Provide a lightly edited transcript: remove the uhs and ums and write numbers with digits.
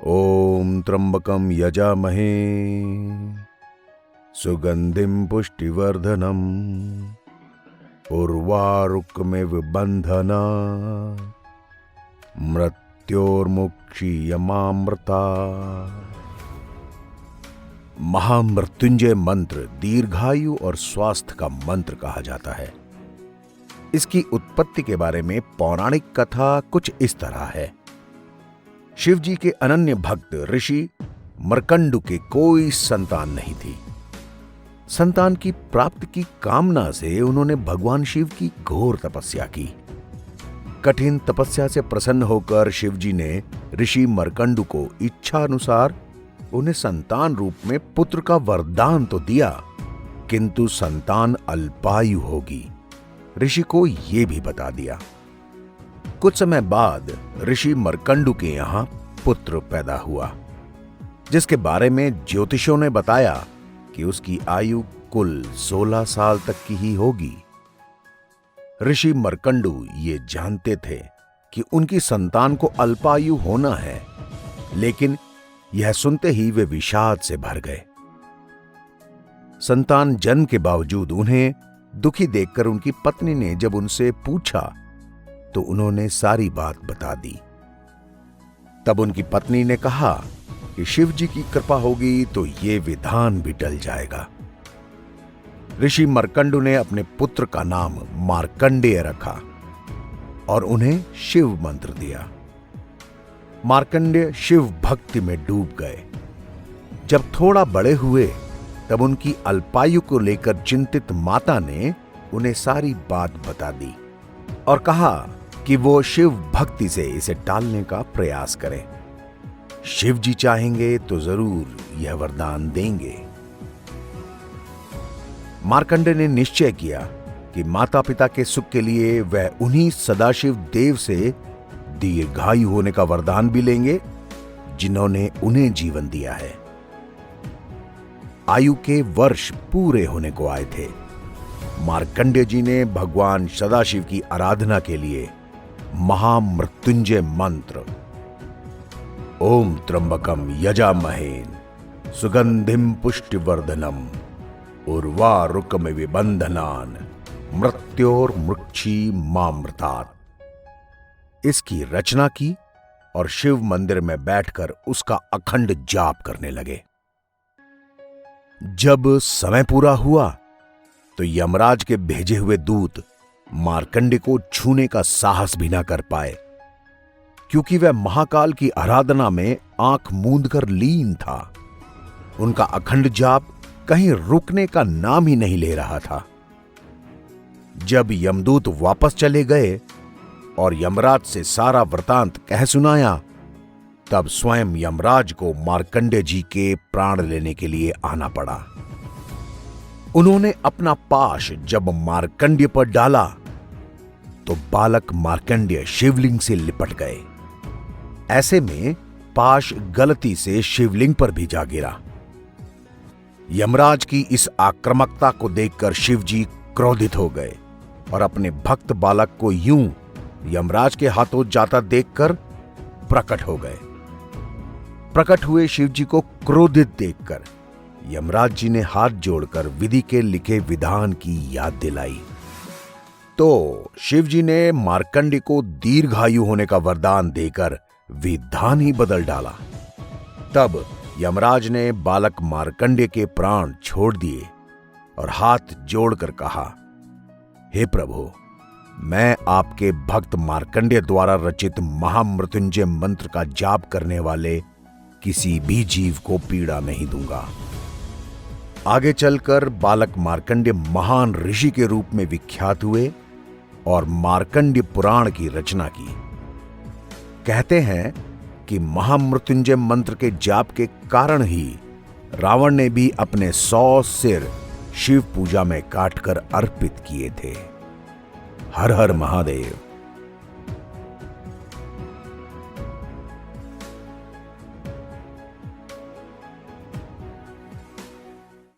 ओम त्र्यंबकं यजामहे सुगंधिं पुष्टिवर्धनम् उर्वारुकमिव बन्धनात् मृत्योर्मुक्षीयमामृता। महामृत्युंजय मंत्र दीर्घायु और स्वास्थ्य का मंत्र कहा जाता है। इसकी उत्पत्ति के बारे में पौराणिक कथा कुछ इस तरह है। शिव जी के अनन्य भक्त ऋषि मर्कंडु के कोई संतान नहीं थी। संतान की प्राप्ति की कामना से उन्होंने भगवान शिव की घोर तपस्या की। कठिन तपस्या से प्रसन्न होकर शिव जी ने ऋषि मर्कंडु को इच्छा अनुसार उन्हें संतान रूप में पुत्र का वरदान तो दिया, किंतु संतान अल्पायु होगी, ऋषि को यह भी बता दिया। कुछ समय बाद ऋषि मर्कंडु के यहां पुत्र पैदा हुआ, जिसके बारे में ज्योतिषों ने बताया कि उसकी आयु कुल 16 साल तक की ही होगी। ऋषि मर्कंडु ये जानते थे कि उनकी संतान को अल्पायु होना है, लेकिन यह सुनते ही वे विषाद से भर गए। संतान जन्म के बावजूद उन्हें दुखी देखकर उनकी पत्नी ने जब उनसे पूछा तो उन्होंने सारी बात बता दी। तब उनकी पत्नी ने कहा कि शिव जी की कृपा होगी तो ये विधान भी टल जाएगा। ऋषि मर्कंडु ने अपने पुत्र का नाम मार्कंडेय रखा और उन्हें शिव मंत्र दिया। मार्कंडेय शिव भक्ति में डूब गए। जब थोड़ा बड़े हुए तब उनकी अल्पायु को लेकर चिंतित माता ने उन्हें सारी बात बता दी और कहा कि वो शिव भक्ति से इसे टालने का प्रयास करें। शिव जी चाहेंगे तो जरूर यह वरदान देंगे। मार्कंडेय ने निश्चय किया कि माता पिता के सुख के लिए वह उन्हीं सदाशिव देव से दीर्घायु होने का वरदान भी लेंगे, जिन्होंने उन्हें जीवन दिया है। आयु के वर्ष पूरे होने को आए थे। मार्कंडेय जी ने भगवान सदाशिव की आराधना के लिए महामृत्युंजय मंत्र ओम त्र्यंबकं यजामहे सुगंधिं पुष्टिवर्धनम् उर्वारुकमिव बन्धनान् मृत्योर्मुक्षीयमामृतात् इसकी रचना की और शिव मंदिर में बैठकर उसका अखंड जाप करने लगे। जब समय पूरा हुआ तो यमराज के भेजे हुए दूत मार्कंडेय को छूने का साहस भी ना कर पाए, क्योंकि वह महाकाल की आराधना में आंख मूंदकर लीन था। उनका अखंड जाप कहीं रुकने का नाम ही नहीं ले रहा था। जब यमदूत वापस चले गए और यमराज से सारा वृतांत कह सुनाया, तब स्वयं यमराज को मार्कंडेय जी के प्राण लेने के लिए आना पड़ा। उन्होंने अपना पाश जब मार्कंडेय पर डाला तो बालक मार्कंडेय शिवलिंग से लिपट गए। ऐसे में पाश गलती से शिवलिंग पर भी जा गिरा। यमराज की इस आक्रामकता को देखकर शिव जी क्रोधित हो गए और अपने भक्त बालक को यूं यमराज के हाथों जाता देखकर प्रकट हो गए। प्रकट हुए शिव जी को क्रोधित देखकर यमराज जी ने हाथ जोड़कर विधि के लिखे विधान की याद दिलाई। तो शिव जी ने मार्कंडेय को दीर्घायु होने का वरदान देकर विधान ही बदल डाला। तब यमराज ने बालक मार्कंडेय के प्राण छोड़ दिए और हाथ जोड़कर कहा, हे प्रभु, मैं आपके भक्त मार्कंडेय द्वारा रचित महामृत्युंजय मंत्र का जाप करने वाले किसी भी जीव को पीड़ा नहीं दूंगा। आगे चलकर बालक मार्कंडेय महान ऋषि के रूप में विख्यात हुए और मार्कंडेय पुराण की रचना की। कहते हैं कि महामृत्युंजय मंत्र के जाप के कारण ही रावण ने भी अपने 100 सिर शिव पूजा में काटकर अर्पित किए थे। हर हर महादेव।